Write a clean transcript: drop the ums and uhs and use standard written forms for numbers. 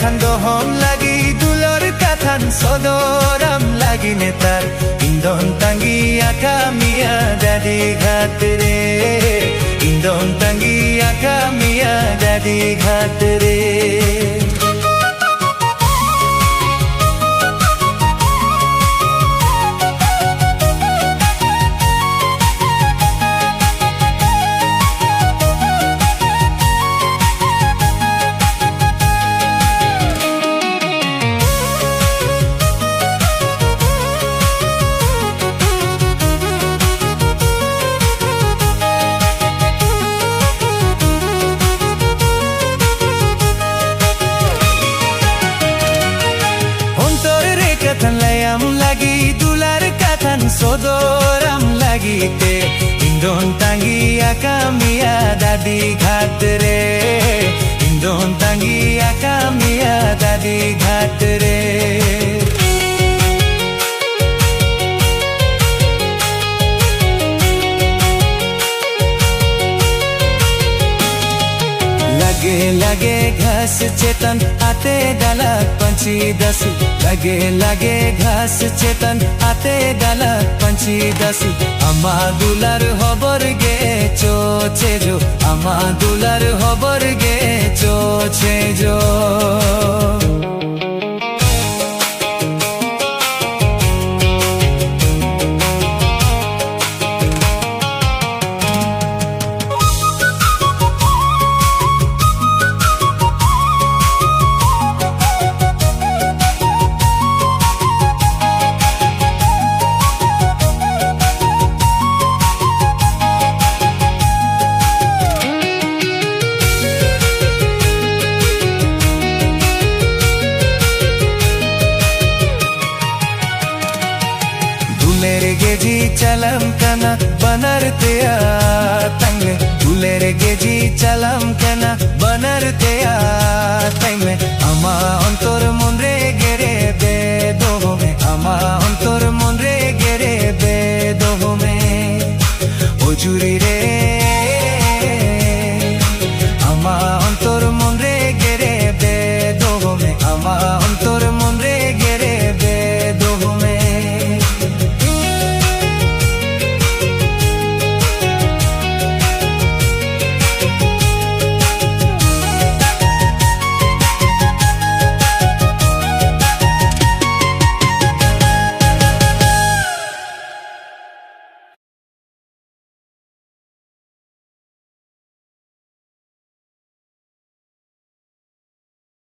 kathan dohom lagi dulor kathan sodoram lagi netar indon tangi akamia dadi ghatre indon tangi akamia dadi ghatre kathan layam lagi dular kathan sodoram lagi te indon tangi akamia dadi ghatre indon tangi akamia dadi ghatre लगे लगे घास चेतन आते डालक पंछी दसु लगे लगे घास चेतन आते डालक पंछी दसु अमा दुलार हबर गे चोचे जो अमा दुलार हबर गे चोचे जो गेजी चलम कना बनरते तंग दुलेर गेजी चलम कना बनरते